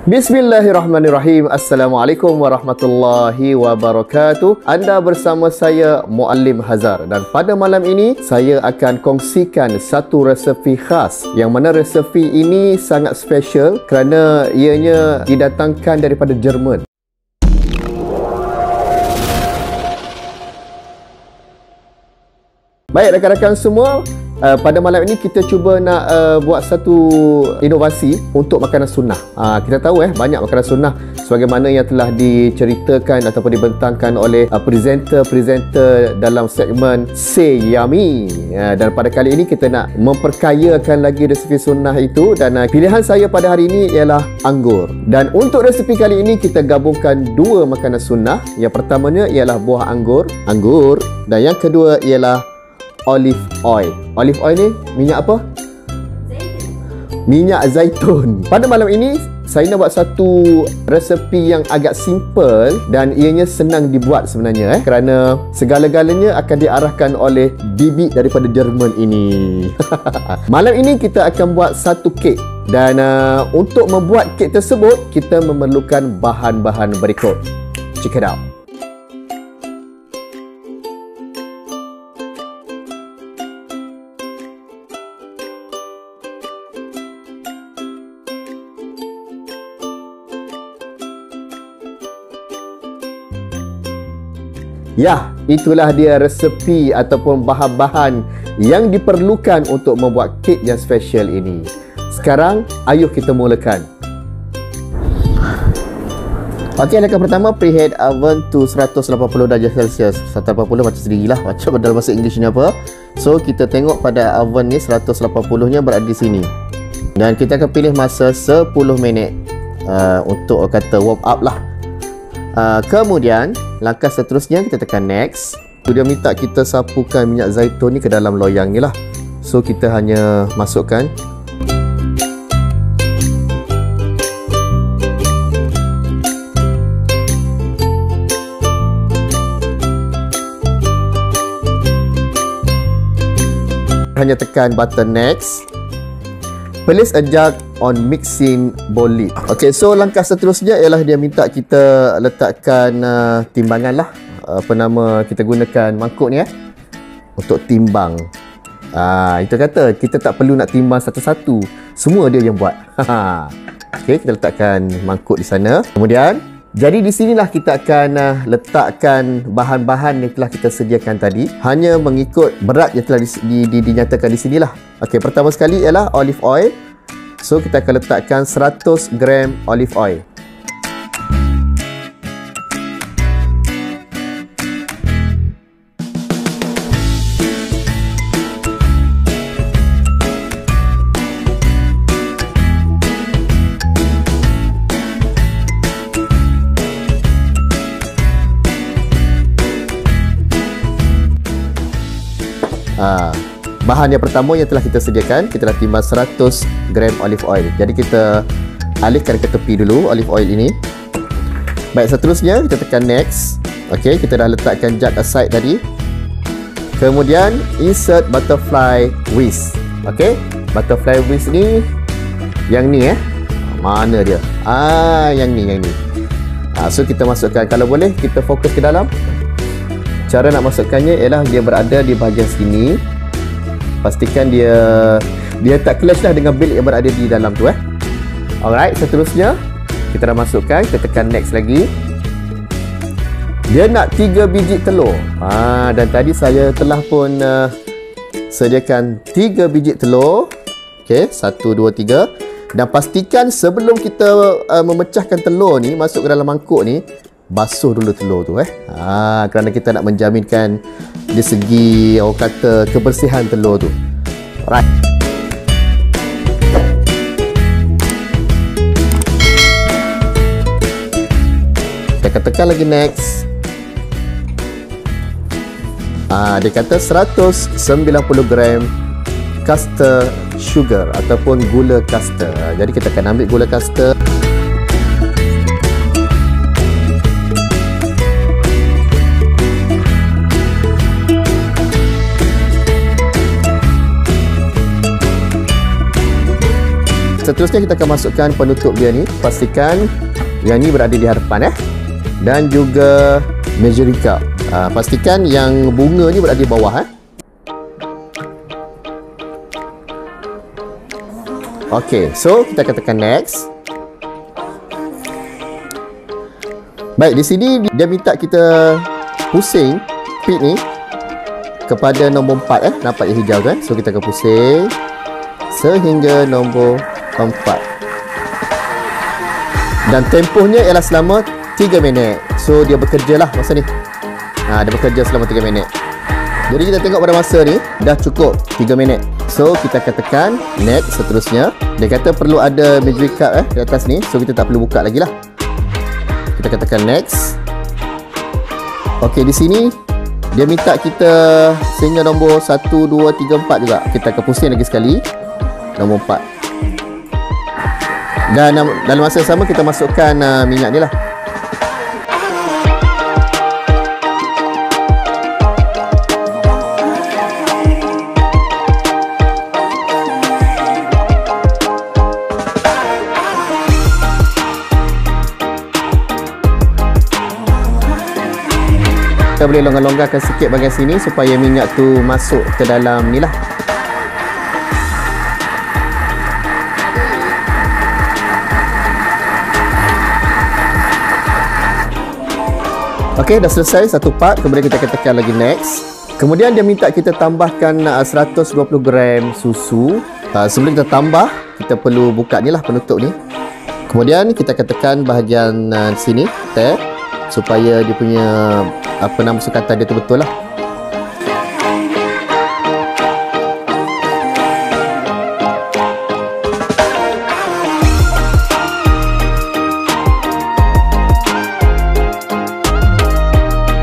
Bismillahirrahmanirrahim. Assalamualaikum warahmatullahi wabarakatuh. Anda bersama saya Muallim Hazar, dan pada malam ini saya akan kongsikan satu resepi khas, yang mana resepi ini sangat special kerana ianya didatangkan daripada Jerman. Baik rakan-rakan semua, pada malam ini kita cuba nak buat satu inovasi untuk makanan sunnah. Kita tahu banyak makanan sunnah sebagaimana yang telah diceritakan ataupun dibentangkan oleh presenter-presenter dalam segmen Say Yummy. Dan pada kali ini kita nak memperkayakan lagi resepi sunnah itu, dan pilihan saya pada hari ini ialah anggur. Dan untuk resepi kali ini kita gabungkan dua makanan sunnah. Yang pertamanya ialah buah anggur, dan yang kedua ialah olive oil. Olive oil ni minyak apa? Minyak zaitun. Pada malam ini saya nak buat satu resepi yang agak simple dan ianya senang dibuat sebenarnya kerana segala-galanya akan diarahkan oleh bibik daripada Jerman ini. Malam ini kita akan buat satu kek, dan untuk membuat kek tersebut kita memerlukan bahan-bahan berikut. Check it out. Ya, itulah dia resepi ataupun bahan-bahan yang diperlukan untuk membuat kek yang special ini. Sekarang, ayuh kita mulakan. Okey, langkah pertama, preheat oven to 180 darjah Celsius. 180 macam sendirilah, macam dalam bahasa Inggeris ni apa. So, kita tengok pada oven ni 180-nya berada di sini. Dan kita akan pilih masa 10 minit untuk kata warm up lah. Kemudian langkah seterusnya kita tekan next. Dia minta kita sapukan minyak zaitun ni ke dalam loyang ni lah. So kita hanya masukkan. Hanya tekan button next. Place a jug on mixing bowl lid. Okey, so langkah seterusnya ialah dia minta kita letakkan timbangan lah. Kita gunakan mangkuk ni untuk timbang. Itu kata kita tak perlu nak timbang satu-satu. Semua dia yang buat. Okey, kita letakkan mangkuk di sana. Kemudian, jadi di sinilah kita akan letakkan bahan-bahan yang telah kita sediakan tadi, hanya mengikut berat yang telah dinyatakan di sinilah. Okey, pertama sekali ialah olive oil. So kita akan letakkan 100 gram olive oil. Bahan yang pertama yang telah kita sediakan, kita dah timbang 100 gram olive oil. Jadi kita alihkan ke tepi dulu olive oil ini. Baik, seterusnya kita tekan next. Okey, kita dah letakkan jug aside tadi. Kemudian insert butterfly whisk. Okey, butterfly whisk ni yang ni mana dia? Yang ni. So kita masukkan, kalau boleh kita fokus ke dalam. Cara nak masukkannya ialah dia berada di bahagian sini. Pastikan dia tak clash lah dengan bilik yang berada di dalam tu Alright, seterusnya kita dah masukkan, kita tekan next lagi. Dia nak 3 biji telur. Dan tadi saya telah pun sediakan 3 biji telur. Okey, 1, 2, 3. Dan pastikan sebelum kita memecahkan telur ni masuk ke dalam mangkuk ni, basuh dulu telur tu kerana kita nak menjaminkan dari segi orang kata kebersihan telur tu. Alright. Tekan lagi next. Dia kata 190 gram caster sugar ataupun gula caster. Jadi kita akan ambil gula caster. seterusnya kita akan masukkan penutup dia ni. Pastikan yang ni berada di hadapan dan juga measuring cup. Pastikan yang bunga ni berada di bawah Okey, so kita akan tekan next. Baik, di sini dia minta kita pusing pit ni kepada nombor 4 nampak yang hijau kan. So kita akan pusing sehingga nombor 4. Dan tempohnya ialah selama 3 minit. So dia bekerja lah masa ni. Dia bekerja selama 3 minit. Jadi kita tengok pada masa ni dah cukup 3 minit. So kita akan tekan next seterusnya. Dia kata perlu ada measuring cup di atas ni. So kita tak perlu buka lagi lah. Kita akan tekan next. Okey, di sini dia minta kita sehingga nombor 1, 2, 3, 4 juga. Kita akan pusing lagi sekali nombor 4. Dan dalam masa yang sama kita masukkan minyak ni lah. Kita boleh longgar-longgarkan sikit bahagian sini supaya minyak tu masuk ke dalam ni lah. Okey, dah selesai satu part. Kemudian kita akan tekan lagi next. Kemudian dia minta kita tambahkan 120 gram susu. Sebelum kita tambah, kita perlu buka ni lah penutup ni. Kemudian kita akan tekan bahagian sini tab supaya dia punya sukatan dia tu betul lah.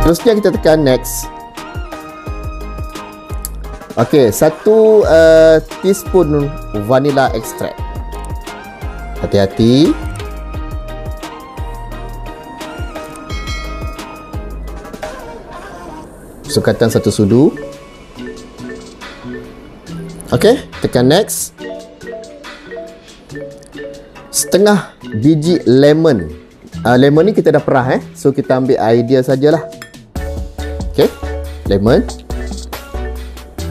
Terusnya kita tekan next. Okey, 1 teaspoon vanilla extract. Hati-hati. Sukatan 1 sudu. Okey, tekan next. Setengah biji lemon. Lemon ni kita dah perah so kita ambil idea sajalah. Okey, lemon.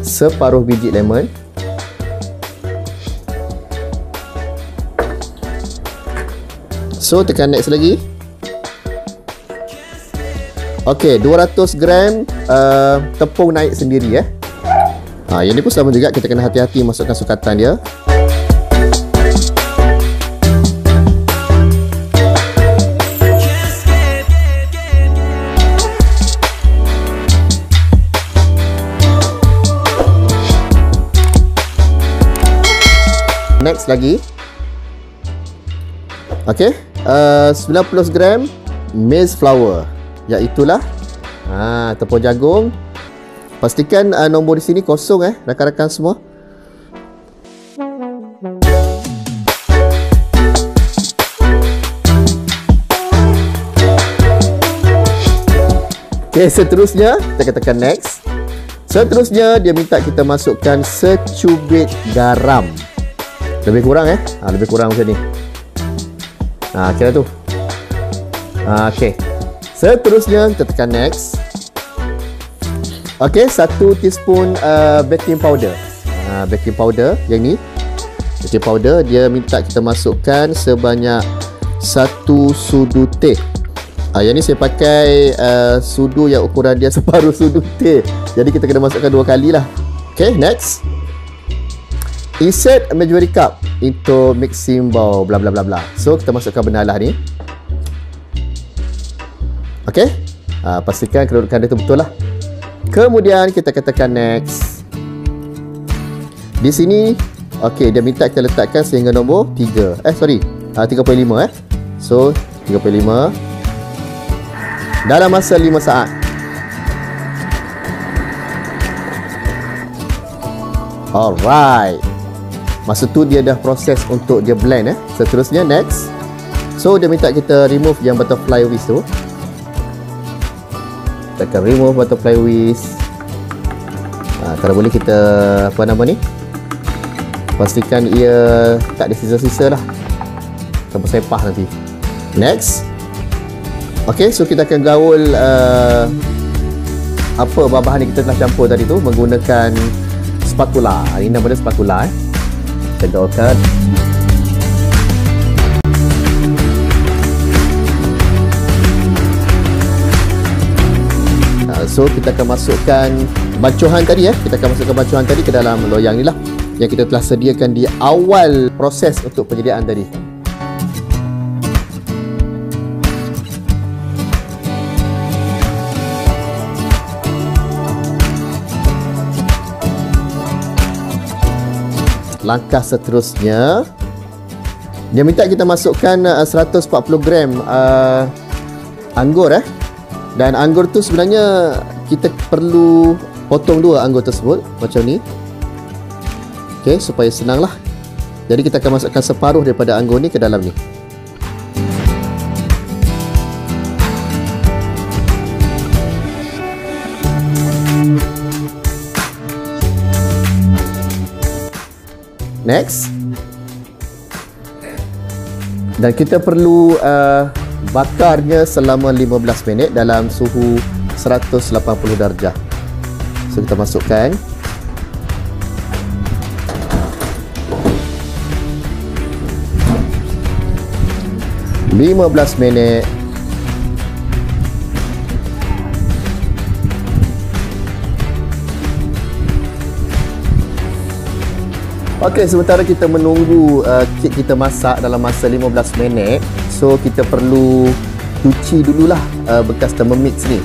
Separuh biji lemon. So tekan next lagi. Okey, 200 gram tepung naik sendiri yang ni pun sama juga, kita kena hati-hati masukkan sukatan dia. Next lagi. Okey, 90 gram maize flour, iaitulah tepung jagung. Pastikan nombor di sini kosong rakan-rakan semua. Okey, seterusnya kita tekan next. Seterusnya dia minta kita masukkan secubit garam. Lebih kurang lebih kurang macam ni. Kira tu. Okey. Seterusnya kita tekan next. Okey, 1 teaspoon baking powder. Baking powder yang ni. Baking powder dia minta kita masukkan sebanyak 1 sudu teh. Yang ni saya pakai sudu yang ukuran dia separuh sudu teh. Jadi kita kena masukkan 2 kali lah. Okey, next. Insert measuring cup into mixing bowl bla bla bla bla. So kita masukkan benalah ni. Okey. Pastikan kedudukan dia tu betul lah. Kemudian kita tekan next. Di sini okey, dia minta kita letakkan sehingga nombor 3. 35 So 35 dalam masa 5 saat. Alright. Masa tu dia dah proses untuk dia blend Seterusnya next. So dia minta kita remove yang butterfly whisk tu. Kita akan remove butterfly whisk. Kalau boleh kita Pastikan ia tak ada sisa-sisa lah, sampai sepah nanti. Next. Ok, so kita akan gaul apa bahan-bahan yang kita telah campur tadi tu menggunakan spatula. Ini nama dia spatula. Kita gaulkan. So kita akan masukkan bancuhan tadi kita akan masukkan bancuhan tadi ke dalam loyang ni lah, yang kita telah sediakan di awal proses untuk penyediaan tadi. Langkah seterusnya, dia minta kita masukkan 140 gram anggur dan anggur tu sebenarnya kita perlu potong dua anggur tersebut macam ni. Okey, supaya senang lah. Jadi kita akan masukkan separuh daripada anggur ni ke dalam ni. Next. Dan kita perlu bakarnya selama 15 minit dalam suhu 180 darjah. So kita masukkan. Lima belas minit. Okey, sementara kita menunggu kek kita masak dalam masa 15 minit, so kita perlu cuci dululah bekas Thermomix ni.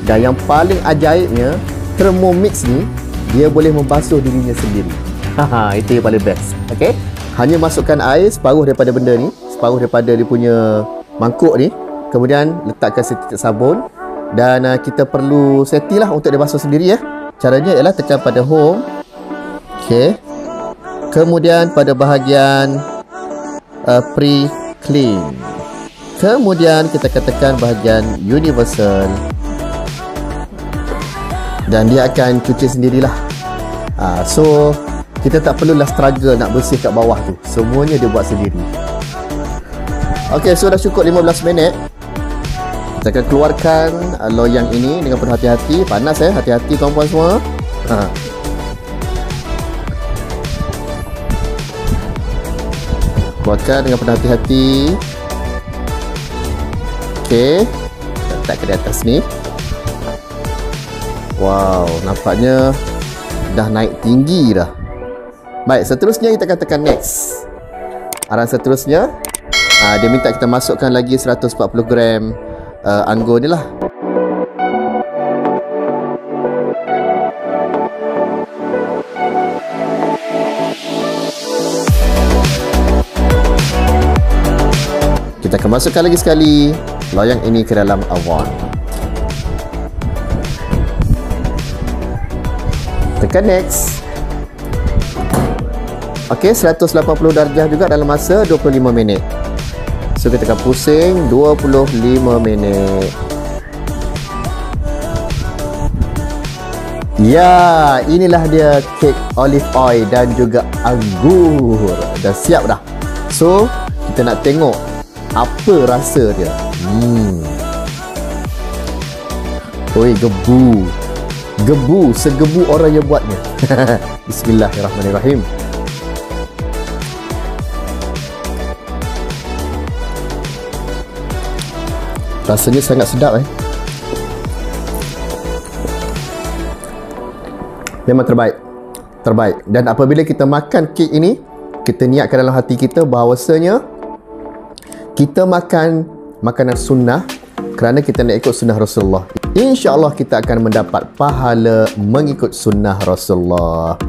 Dan yang paling ajaibnya, Thermomix ni dia boleh membasuh dirinya sendiri. Haha, itu yang paling best. Okey, hanya masukkan air separuh daripada benda ni, separuh daripada dia punya mangkuk ni, kemudian letakkan setitik sabun dan kita perlu setilah untuk dia basuh sendiri Caranya ialah tekan pada home. Okey. Kemudian pada bahagian pre-clean. Kemudian kita akan tekan bahagian universal. Dan dia akan cuci sendirilah. So kita tak perlulah struggle nak bersih kat bawah tu. Semuanya dia buat sendiri. Okey, so dah cukup 15 minit. Kita akan keluarkan loyang ini dengan penuh hati-hati. Panas hati-hati tuan-puan semua. Keluarkan dengan penuh hati-hati. Okey, letak ke di atas ni. Wow, nampaknya dah naik tinggi dah. Baik, seterusnya kita akan tekan next. Arahan seterusnya, dia minta kita masukkan lagi 140 gram anggur ni lah. Kita akan masukkan lagi sekali loyang ini ke dalam awan. Tekan next. Okey, 180 darjah juga dalam masa 25 minit. So kita akan pusing 25 minit. Ya, inilah dia kek olive oil dan juga anggur. Dah siap dah. So kita nak tengok apa rasa dia. Oi, gebu. Gebu, segebu orang yang buatnya. Bismillahirrahmanirrahim. Rasanya sangat sedap Memang terbaik. Terbaik. Dan apabila kita makan kek ini, kita niatkan dalam hati kita bahawasanya kita makan makanan sunnah kerana kita nak ikut sunnah Rasulullah. InsyaAllah kita akan mendapat pahala mengikut sunnah Rasulullah.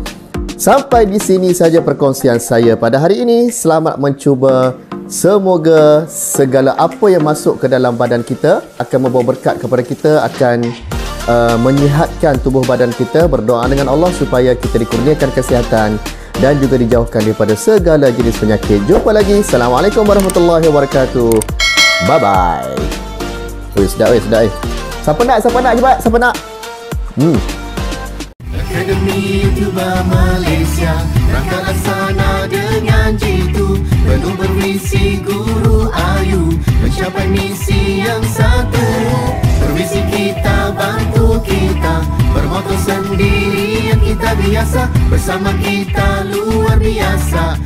Sampai di sini saja perkongsian saya pada hari ini. Selamat mencuba. Semoga segala apa yang masuk ke dalam badan kita akan membawa berkat kepada kita, akan menyihatkan tubuh badan kita. Berdoa dengan Allah supaya kita dikurniakan kesihatan dan juga dijauhkan daripada segala jenis penyakit. Jumpa lagi. Assalamualaikum warahmatullahi wabarakatuh. Bye-bye. Sedap. Siapa nak cepat? Siapa nak? Akademi YouTuber Malaysia, berangkat laksana dengan jitu, penuh bervisi Guru Ayu, mencapai misi yang satu. Pervisi kita, bantu kita, bermoto sendiri yang kita biasa, bersama kita luar biasa.